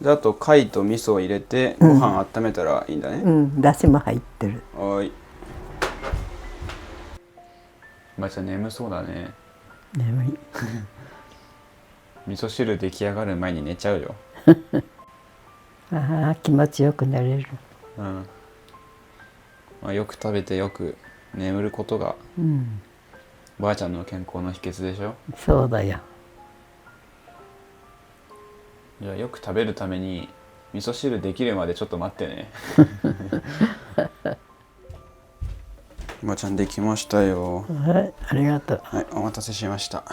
であと貝と味噌を入れてご飯温めたらいいんだね。うん、だしも入ってる。はい。ばあちゃん眠そうだね。眠い。味噌汁出来上がる前に寝ちゃうよ。ああ、気持ちよくなれる。うん。まあ、よく食べてよく眠ることが、うん、ばあちゃんの健康の秘訣でしょ。そうだよ。じゃあよく食べるために味噌汁できるまでちょっと待ってね。ばあちゃんできましたよ。はい、ありがとう。はい、お待たせしました。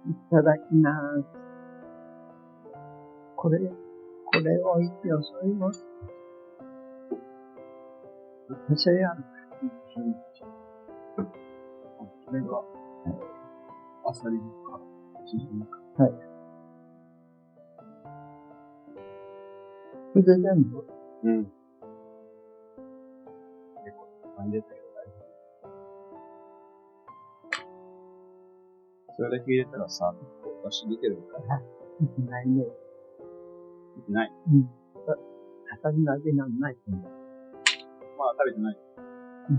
いただきます。これおいしいよ、そういうの。私はやる。これが、あさりか、はい。これで全部。うん。結構、感じたけど大丈夫。それだけ入れたらさ、出汁出てるから。いけないね。出てない。うん。あさりの味なんないと思う。まだ食べてない。うん。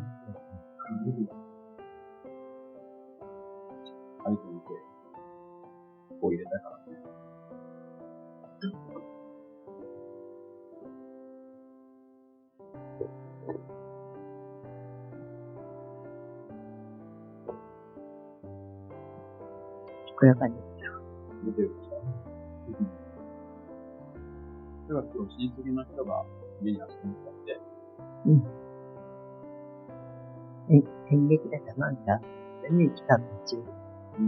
食べてみて、こう入れたからね。これがね。出てるでしょ。例えば今日親戚の人が家に遊びに来たって、うん。演劇だかなんか、見に来た途中。うん。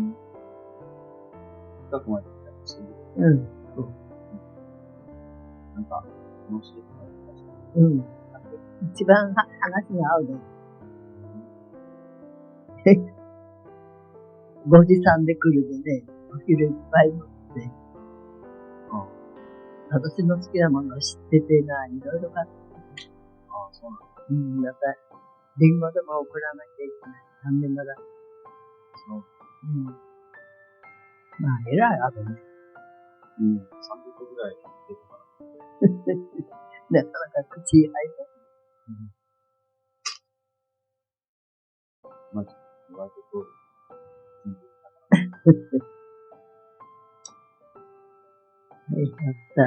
近くまで来たりしてる。うん。そう。なんか、楽しい感じがした。うん。一番話が合うの。5時3で来るでね、お昼いっぱい乗って。私の好きなものを知っててな、いろいろ買って。ああ、そうなんだ。うん、また、リンゴでも送らなきゃいけない。残念ながら。そう。うん。まあ、偉いあとね。うん。30個ぐらい出てたから。なかなか口入る。まあ、言われた通り、全部はい、やった。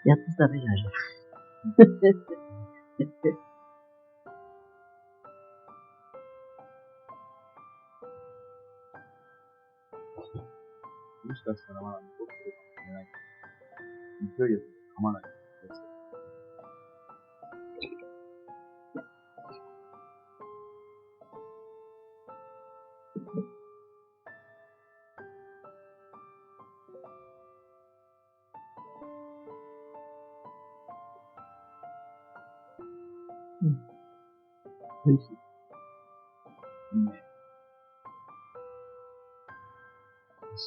やっと食べられる。もしかしたらまだ残ってるかもしれないけど、勢いよく噛まないと気をつけて。うん。美味しい。いいね。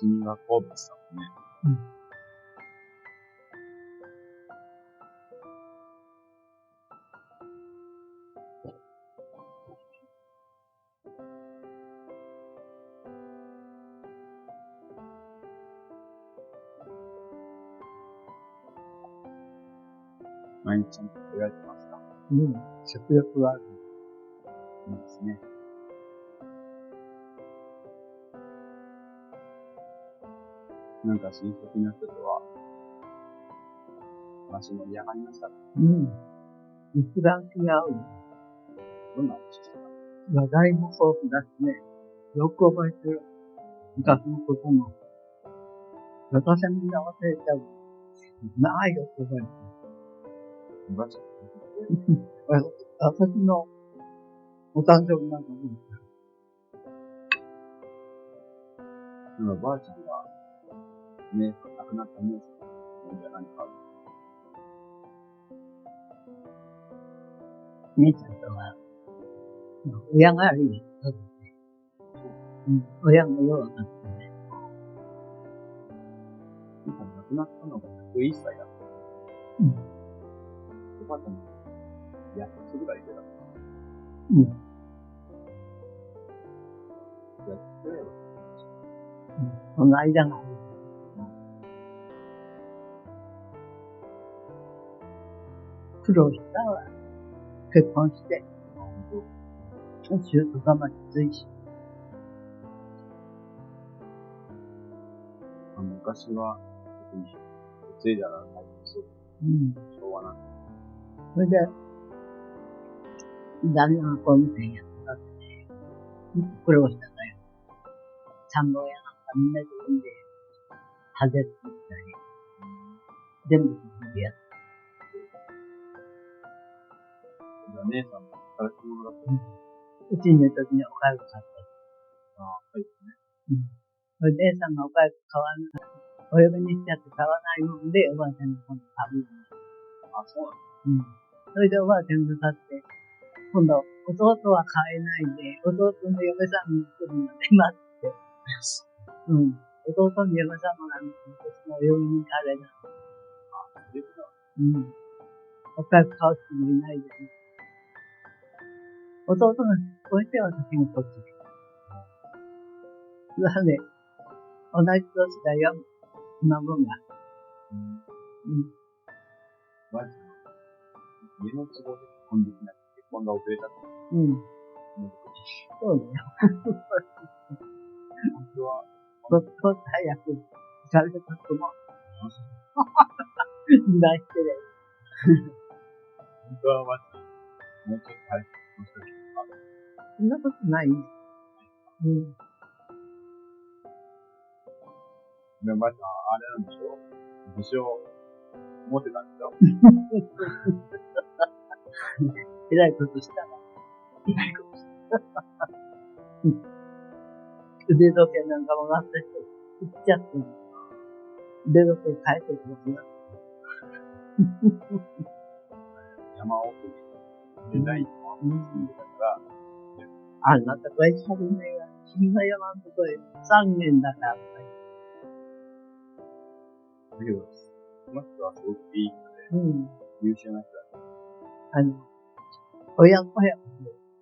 刺身が好物だもんね。うん。毎日ちゃんと食べられてますか？うん。食欲はある。いいですね。なんか親戚の人とは、話盛り上がりました。うん。一番気が合う。どんな話ですか？話題も豊富だしね。よく覚えてる。昔のことも。私はみんな忘れちゃう。ないよく覚えてる。おばあちゃん。私のお誕生日なんかも。なんかばあちゃんが、ね、亡くなった姉さんなんじゃないか。姉ちゃんとは、親が悪いよ。親が弱かったね。亡くなったのが101歳だった。おばあちゃん8つぐらいでだった。8つぐらいは。その間が。苦労したわ。結婚して。中途がまきついし。昔は、女性じゃなくて、そう。昭和なんで。それで、旦那がこうみたいにやったって、苦労したんだよ。参謀屋なんかみんなで産んで、派手作ったり、全部自分でやった。姉さんも働き者だった。うちにいるときにおかゆ買った。はいですね。それで姉さんがおかゆ買わない。お呼びにしちゃって買わないもんで、おばあちゃんが今度食べる。そうなんです。それでおばあちゃんが買って、今度、弟は買えないで、弟の嫁さんに来るまで待って。弟の嫁さんもなんですけど、私のお嫁に彼が。おかゆ買う人もいないでね。弟がこうして私がこっち来た。だね、同じ年だよ、孫が。まず、家の都合で結婚できなくて、結婚が遅れたと。そうだよ。本当は、早く行かれたと思う。油断してね。本当はまず、もうちょっと早く結婚したけど、そんなことないね。でもまず、あれなんでしょ武将、持ってたんでしょえらいことしたら。腕時計なんかもらった人、行っちゃって。腕時計返してくれる。山奥に、デザインの住んでたから、あんなとこへ行くねえが、君の山のとこへ3年だから。だけど、この人はすごくいい人で、優秀な人だった。親子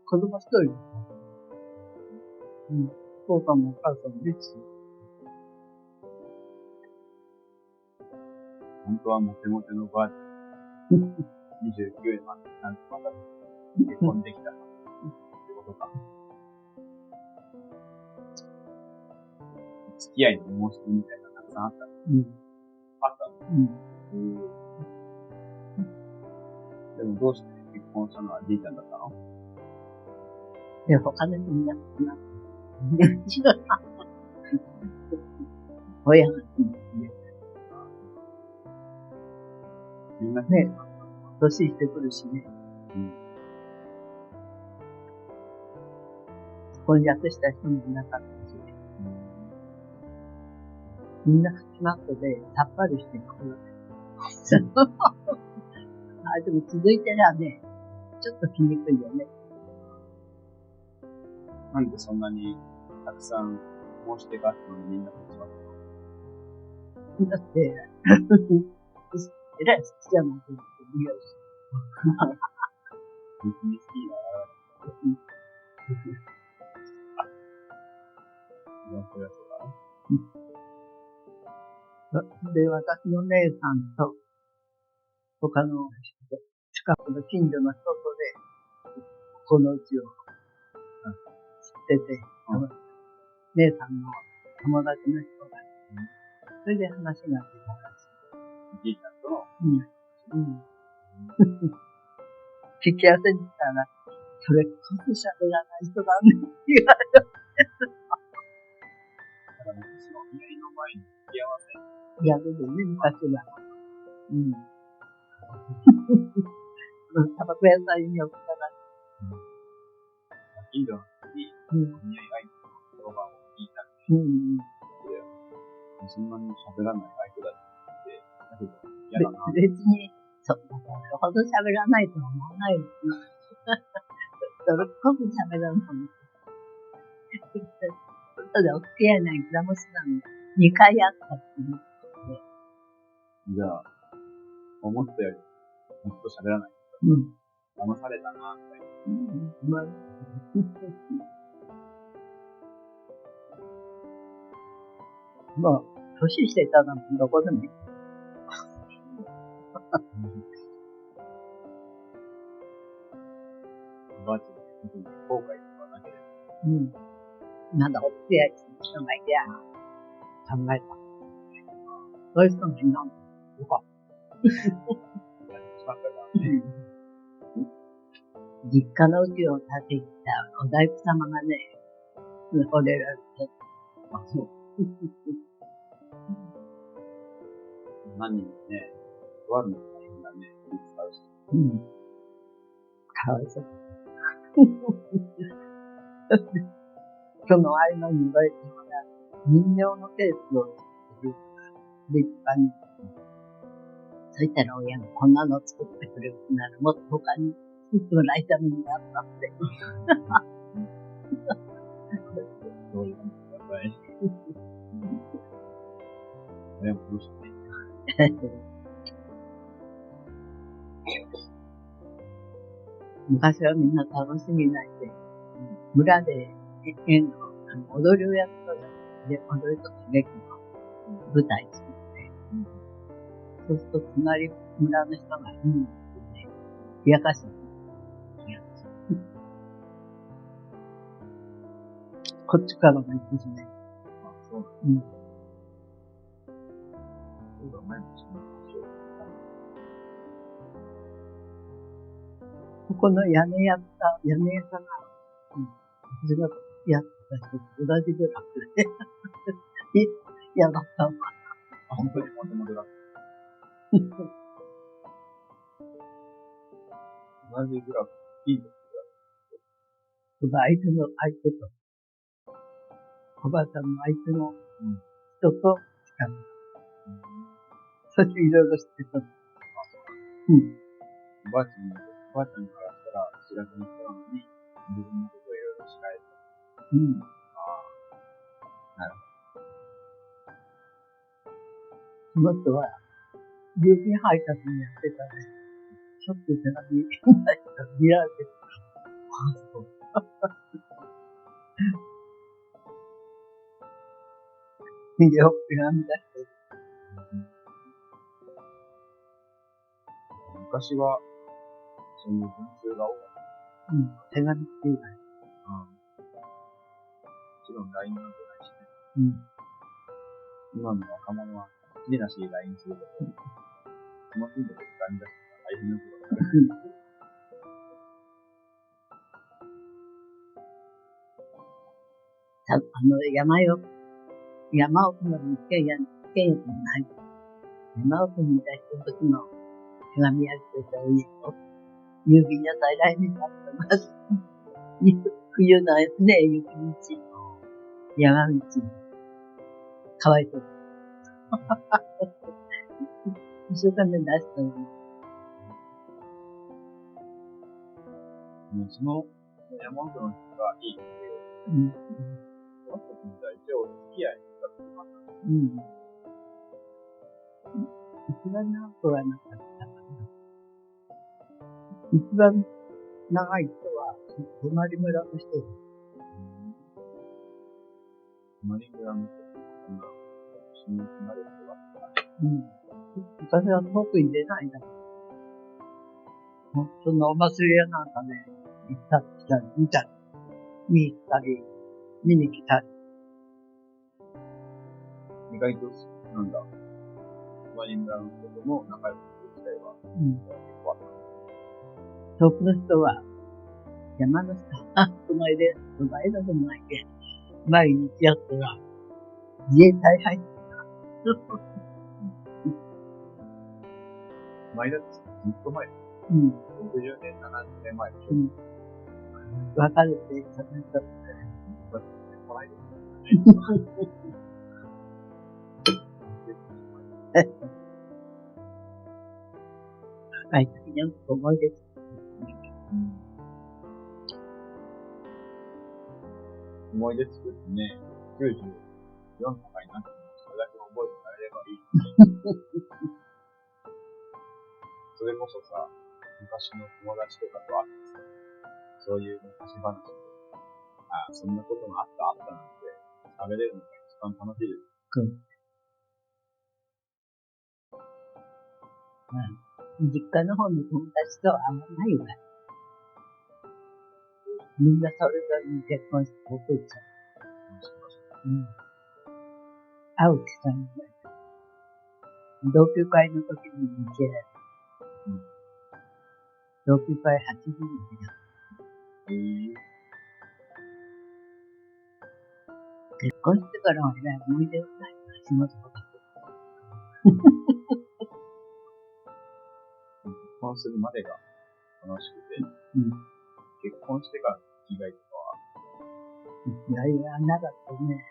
子供一人。お父さんもお母さんもいつ。本当はモテモテのばあちゃん。29年までなんとまた結婚できたってことか。付き合いの申し込みみたいなのがたくさんあった。あった。でもどうして結婚したのはじいちゃんだったの？いや、他の人みんな少なくて。親がみんなね、年してくるしね。婚約した人もいなかったしね。みんなスマットでさっぱりしてくる。でも続いてりゃね、ちょっと気にくいよね。なんでそんなにたくさん申し出があったのにみんなスマット？だって、えらい好きじゃないと思って見ようし。別に好きな。そりゃそうだな。で、私の姉さんと、他の近くの近所の人とで、このうちを知ってて、姉さんの友達の人が、それで話が出たらしい。じいちゃんとの聞き合わせにしたら、それこそ喋らない人だねって言われた。だから昔の見合いの前に付き合わせ。いや、でもね、昔は。タバコ屋さんに寄ったら、近所の人に、見合い相手の言葉を聞いたんで、そんなに喋らない相手だって言って、だけど嫌だな。別に、そんなほど喋らないとは思わないよな。それっこく喋らんのに。後でお付き合いないグラムスなの2回あったっていうことで。じゃあ、思ったよりもっと喋らない。うん。騙されたな、みたいな。うん。まあ、まあ、年してたらどこでもいい。おばあちゃんに特に後悔とかなければ。うん。なんだ、お付き合いする人がいて、考えた。そういう人もいるのよかった。実家の家を建てたお大工様がね、惚れられて。あ、そう。何人もね、とあるの大変だね。使うし。うん。かわいそう。その間に言われてもらう人形のケースを作る立派に。そしたら親がこんなの作ってくれるならもっと他に作ってもらいためになったって。そういうのやっぱり。親もどうして昔はみんな楽しみないで、村で演の踊りをやったで、踊りとか劇の舞台作って、そうすると隣村の人が見に来て、冷やかしにこっちからも行くしね。あ、そうなんだ。うん。そうだ、前もその話を。ここの屋根屋さんが、私がやった人と同じぐらいで、嫌だったわ。あ、本当にもともとだった。同じグラフ、いいですその相手と、おばあちゃんの相手の人と近く。そしていろいろ知ってた。うん。おばあちゃんからしたら知らない人なのに、自分のことをいろいろ知られて。うん。なるその人は、郵便配達にやってたね。ちょっと手紙見られてた。あ、そう。よく手紙出してる。昔は、そういう文通が多かった。うん。手紙っていうかね。もちろん LINE なんてないしね。うん。今の若者は好きなし LINE するけど、その頻度で手紙出すのは大変なことだから。山奥まで一軒家もない。山奥にいた人の時の手紙やりとりしたらいいよ。郵便屋さん来年だったます。冬のね、雪道、山道、かわいそう。一生懸命出したのに。もうその山奥の人がいいって、うん。その人と一応お付き合いしたっていうか、うん。一番長くはなかったかな。一番長い人は、隣村の人です。隣村の人ってこんな親密になる人があったら、うん。私は遠くに出ないんだ。そのお祭り屋なんかね、行ったり来たり、見に行ったり、見に来たり。意外と、なんだ、隣村の人とも仲良くする機会は、うん。結構あった。遠くの人は、山の下、隣でもないけど、毎日やったら、自衛隊入ってた。前だってずっと前、うん。60年、70年前でしょ。うん。別れて、その人。若い時に思い出す。うん。思い出作ってね、94とかになってもそれだけ覚えてられればいい。それこそさ、昔の友達とかと会ってさ、そういう昔話で、ああ、そんなことがあったなんて喋れるのが一番楽しいです。実家の方の友達とはあんまないわ。みんなそれぞれに結婚して僕行っちゃう。会う機会もない。同級会の時に見て、同級会80人で結婚してからはね、思い出がない。仕事とか。結婚するまでが楽しくて、結婚してからの生きがいとかは、いや、なかったね。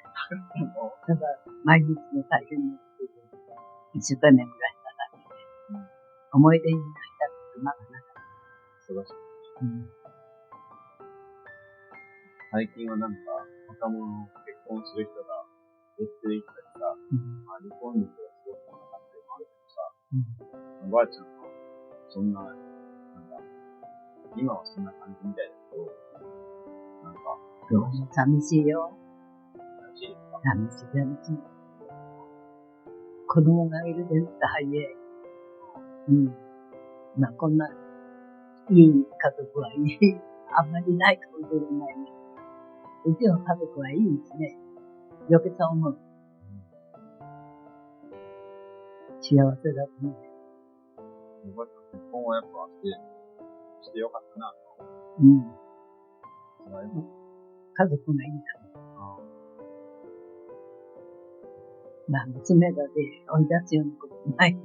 ただ、毎日の大変なことで、一生懸命暮らしただけで、思い出になったことまだなかった。忙しい。最近はなんか、若者の結婚する人が減っていったりさ、離婚率がすごく高かったりもあるけどさ、おばあちゃんは、そんな、なんだ、今はそんな感じみたいだけど、なんか、寂しいよ。寂しい。子供がいるでって早い。まあ、こんな、いい家族はいい。あんまりないかもしれないね。うちの家族はいいですね。よけそう思う。幸せだと思う。おばあちゃん結婚はやっぱしてよかったな。家族がいいんだ。まあ、娘だで追い出すようなことないか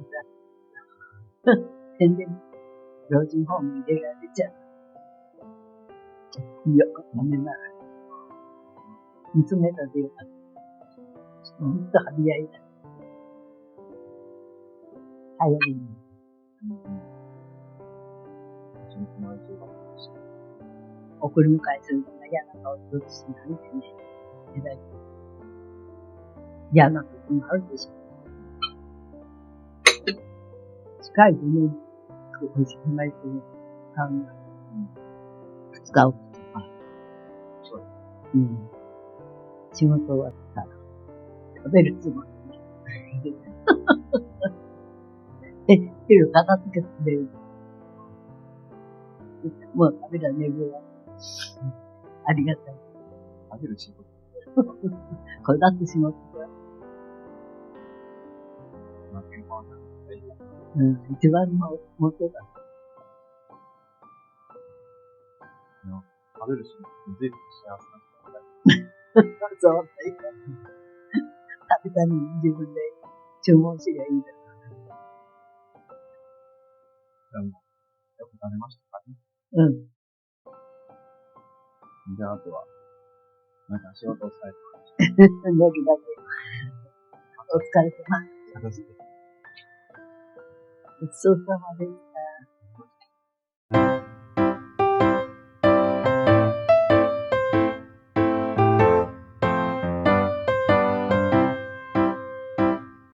ら。全然、老人ホームに入れられちゃう。いや、ダメなら。娘だでよかった。ほんと張り合いだ。早いね。送り迎えするのが嫌な顔するしないでね。偉い。嫌なこともあるでしょ。近い5年、考えてる。2日おくとか。仕事終わったら、食べるつもりで。昼片付けてくれる。もう食べられるわ。ありがたい。食べる仕事これだって仕事だ。一番の元だ。食べる仕事ずいぶん幸せな人だ。そう。食べたのに自分で注文すりゃいいんだ。よく食べましたかね。じゃあ、あとは、なんか仕事をされてました。寝るだけ。お疲れ様。ごちそうさまです。